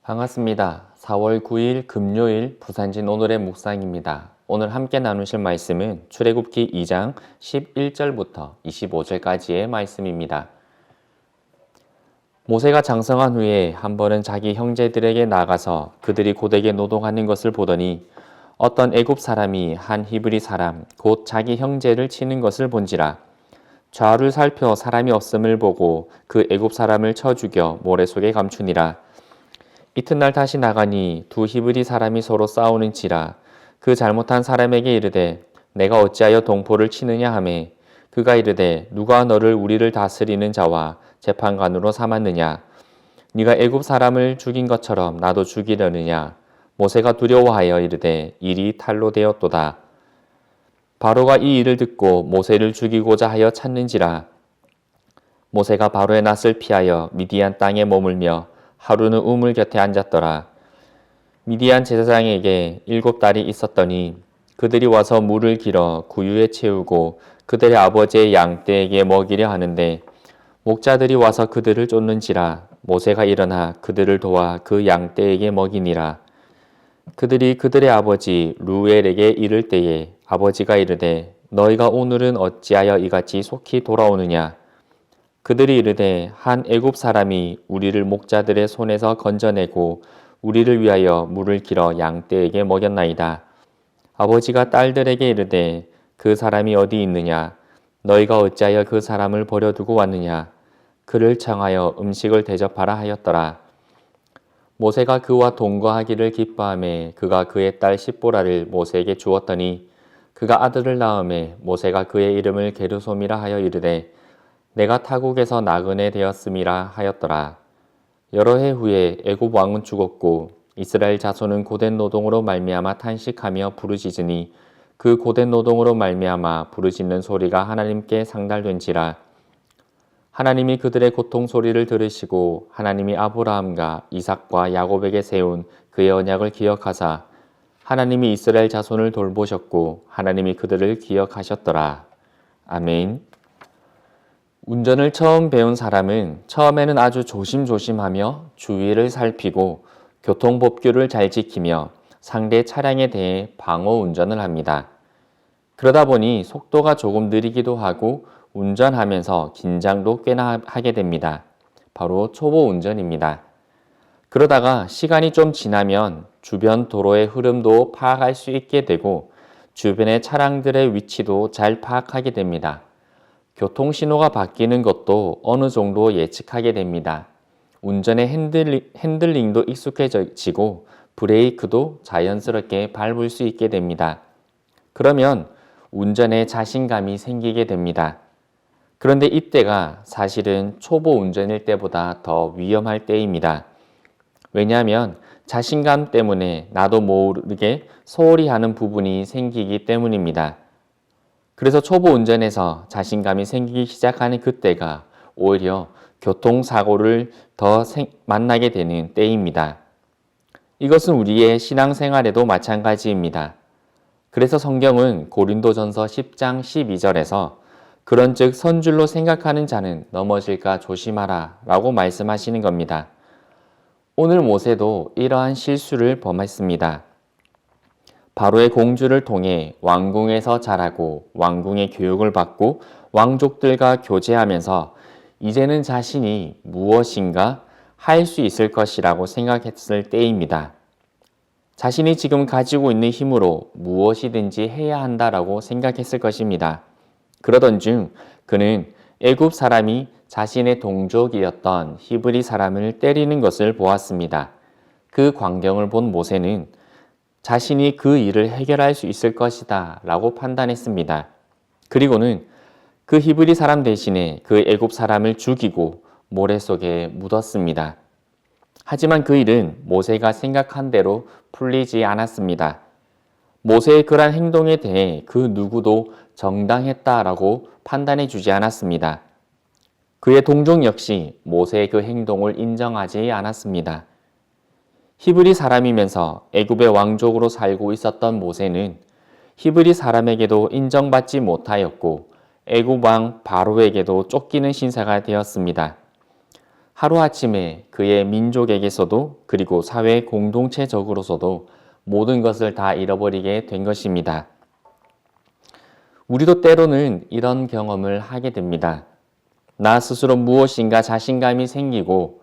반갑습니다. 4월 9일 금요일 부산진 오늘의 묵상입니다. 오늘 함께 나누실 말씀은 출애굽기 2장 11절부터 25절까지의 말씀입니다. 모세가 장성한 후에 한 번은 자기 형제들에게 나가서 그들이 고되게 노동하는 것을 보더니 어떤 애굽 사람이 한 히브리 사람 곧 자기 형제를 치는 것을 본지라. 좌우를 살펴 사람이 없음을 보고 그 애굽 사람을 쳐 죽여 모래 속에 감추니라. 이튿날 다시 나가니 두 히브리 사람이 서로 싸우는지라. 그 잘못한 사람에게 이르되 내가 어찌하여 동포를 치느냐 하매 그가 이르되 누가 너를 우리를 다스리는 자와 재판관으로 삼았느냐. 네가 애굽 사람을 죽인 것처럼 나도 죽이려느냐. 모세가 두려워하여 이르되 일이 탈로 되었도다. 바로가 이 일을 듣고 모세를 죽이고자 하여 찾는지라. 모세가 바로의 낯을 피하여 미디안 땅에 머물며 하루는 우물 곁에 앉았더라. 미디안 제사장에게 7딸이 있었더니 그들이 와서 물을 길어 구유에 채우고 그들의 아버지의 양떼에게 먹이려 하는데 목자들이 와서 그들을 쫓는지라. 모세가 일어나 그들을 도와 그 양떼에게 먹이니라. 그들이 그들의 아버지 루엘에게 이를 때에 아버지가 이르되 너희가 오늘은 어찌하여 이같이 속히 돌아오느냐. 그들이 이르되 한 애굽 사람이 우리를 목자들의 손에서 건져내고 우리를 위하여 물을 길어 양떼에게 먹였나이다. 아버지가 딸들에게 이르되 그 사람이 어디 있느냐. 너희가 어찌하여 그 사람을 버려두고 왔느냐. 그를 청하여 음식을 대접하라 하였더라. 모세가 그와 동거하기를 기뻐하매 그가 그의 딸 십보라를 모세에게 주었더니 그가 아들을 낳음에 모세가 그의 이름을 게르솜이라 하여 이르되 내가 타국에서 나그네 되었음이라 하였더라. 여러 해 후에 애굽 왕은 죽었고 이스라엘 자손은 고된 노동으로 말미암아 탄식하며 부르짖으니 그 고된 노동으로 말미암아 부르짖는 소리가 하나님께 상달된지라. 하나님이 그들의 고통 소리를 들으시고 하나님이 아브라함과 이삭과 야곱에게 세운 그의 언약을 기억하사 하나님이 이스라엘 자손을 돌보셨고 하나님이 그들을 기억하셨더라. 아멘. 운전을 처음 배운 사람은 처음에는 아주 조심조심하며 주위를 살피고 교통법규를 잘 지키며 상대 차량에 대해 방어 운전을 합니다. 그러다 보니 속도가 조금 느리기도 하고 운전하면서 긴장도 꽤나 하게 됩니다. 바로 초보 운전입니다. 그러다가 시간이 좀 지나면 주변 도로의 흐름도 파악할 수 있게 되고 주변의 차량들의 위치도 잘 파악하게 됩니다. 교통신호가 바뀌는 것도 어느 정도 예측하게 됩니다. 운전의 핸들링도 익숙해지고 브레이크도 자연스럽게 밟을 수 있게 됩니다. 그러면 운전에 자신감이 생기게 됩니다. 그런데 이때가 사실은 초보 운전일 때보다 더 위험할 때입니다. 왜냐하면 자신감 때문에 나도 모르게 소홀히 하는 부분이 생기기 때문입니다. 그래서 초보 운전에서 자신감이 생기기 시작하는 그때가 오히려 교통사고를 더 만나게 되는 때입니다. 이것은 우리의 신앙생활에도 마찬가지입니다. 그래서 성경은 고린도전서 10장 12절에서 그런즉 선줄로 생각하는 자는 넘어질까 조심하라 라고 말씀하시는 겁니다. 오늘 모세도 이러한 실수를 범했습니다. 바로의 공주를 통해 왕궁에서 자라고 왕궁의 교육을 받고 왕족들과 교제하면서 이제는 자신이 무엇인가 할 수 있을 것이라고 생각했을 때입니다. 자신이 지금 가지고 있는 힘으로 무엇이든지 해야 한다라고 생각했을 것입니다. 그러던 중 그는 애굽 사람이 자신의 동족이었던 히브리 사람을 때리는 것을 보았습니다. 그 광경을 본 모세는 자신이 그 일을 해결할 수 있을 것이다 라고 판단했습니다. 그리고는 그 히브리 사람 대신에 그 애굽 사람을 죽이고 모래 속에 묻었습니다. 하지만 그 일은 모세가 생각한 대로 풀리지 않았습니다. 모세의 그러한 행동에 대해 그 누구도 정당했다라고 판단해 주지 않았습니다. 그의 동족 역시 모세의 그 행동을 인정하지 않았습니다. 히브리 사람이면서 애굽의 왕족으로 살고 있었던 모세는 히브리 사람에게도 인정받지 못하였고 애굽 왕 바로에게도 쫓기는 신세가 되었습니다. 하루아침에 그의 민족에게서도 그리고 사회 공동체적으로서도 모든 것을 다 잃어버리게 된 것입니다. 우리도 때로는 이런 경험을 하게 됩니다. 나 스스로 무엇인가 자신감이 생기고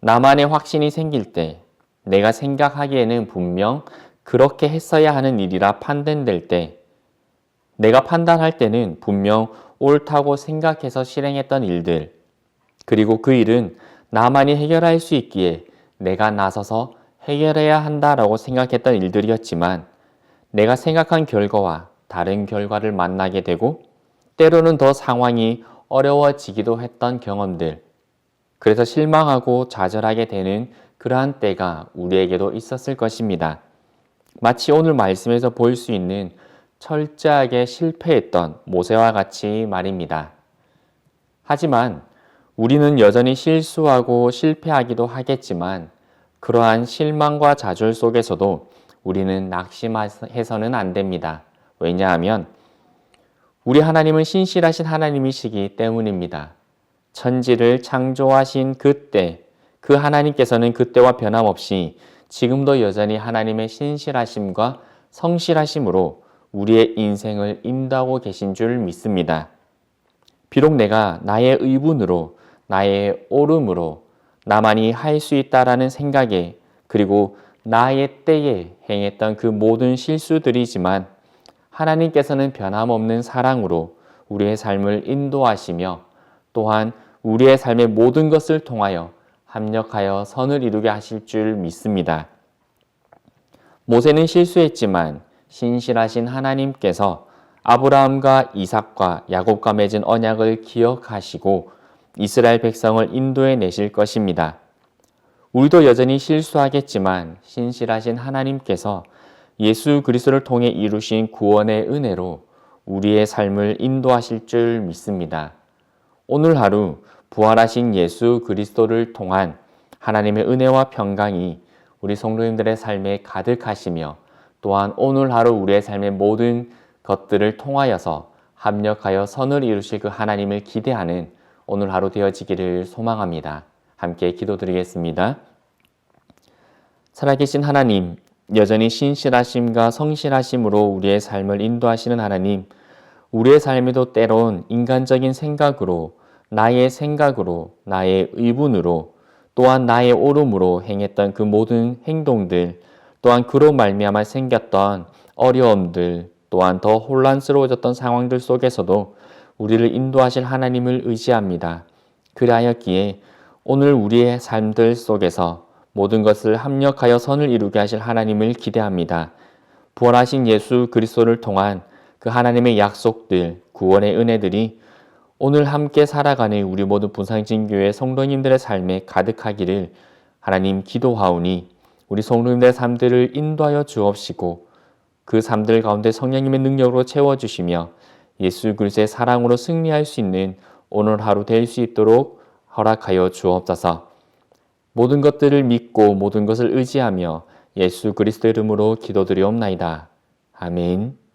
나만의 확신이 생길 때, 내가 생각하기에는 분명 그렇게 했어야 하는 일이라 판단될 때, 내가 판단할 때는 분명 옳다고 생각해서 실행했던 일들, 그리고 그 일은 나만이 해결할 수 있기에 내가 나서서 해결해야 한다라고 생각했던 일들이었지만, 내가 생각한 결과와 다른 결과를 만나게 되고 때로는 더 상황이 어려워지기도 했던 경험들, 그래서 실망하고 좌절하게 되는 그러한 때가 우리에게도 있었을 것입니다. 마치 오늘 말씀에서 볼 수 있는 철저하게 실패했던 모세와 같이 말입니다. 하지만 우리는 여전히 실수하고 실패하기도 하겠지만 그러한 실망과 좌절 속에서도 우리는 낙심해서는 안 됩니다. 왜냐하면 우리 하나님은 신실하신 하나님이시기 때문입니다. 천지를 창조하신 그때, 그 하나님께서는 그때와 변함없이 지금도 여전히 하나님의 신실하심과 성실하심으로 우리의 인생을 인도하고 계신 줄 믿습니다. 비록 내가 나의 의분으로, 나의 옳음으로 나만이 할 수 있다라는 생각에 그리고 나의 때에 행했던 그 모든 실수들이지만 하나님께서는 변함없는 사랑으로 우리의 삶을 인도하시며 또한 우리의 삶의 모든 것을 통하여 합력하여 선을 이루게 하실 줄 믿습니다. 모세는 실수했지만 신실하신 하나님께서 아브라함과 이삭과 야곱과 맺은 언약을 기억하시고 이스라엘 백성을 인도해 내실 것입니다. 우리도 여전히 실수하겠지만 신실하신 하나님께서 예수 그리스도를 통해 이루신 구원의 은혜로 우리의 삶을 인도하실 줄 믿습니다. 오늘 하루 부활하신 예수 그리스도를 통한 하나님의 은혜와 평강이 우리 성도님들의 삶에 가득하시며 또한 오늘 하루 우리의 삶의 모든 것들을 통하여서 합력하여 선을 이루실 그 하나님을 기대하는 오늘 하루 되어지기를 소망합니다. 함께 기도드리겠습니다. 살아계신 하나님, 여전히 신실하심과 성실하심으로 우리의 삶을 인도하시는 하나님, 우리의 삶에도 때론 인간적인 생각으로, 나의 생각으로, 나의 의분으로, 또한 나의 옳음으로 행했던 그 모든 행동들, 또한 그로 말미암아 생겼던 어려움들, 또한 더 혼란스러워졌던 상황들 속에서도 우리를 인도하실 하나님을 의지합니다. 그리하였기에 오늘 우리의 삶들 속에서 모든 것을 합력하여 선을 이루게 하실 하나님을 기대합니다. 부활하신 예수 그리스도를 통한 그 하나님의 약속들, 구원의 은혜들이 오늘 함께 살아가는 우리 모든 분상진교회 성도님들의 삶에 가득하기를 하나님 기도하오니 우리 성도님들의 삶들을 인도하여 주옵시고 그 삶들 가운데 성령님의 능력으로 채워주시며 예수 그리스도의 사랑으로 승리할 수 있는 오늘 하루 될 수 있도록 허락하여 주옵소서. 모든 것들을 믿고 모든 것을 의지하며 예수 그리스도의 이름으로 기도드리옵나이다. 아멘.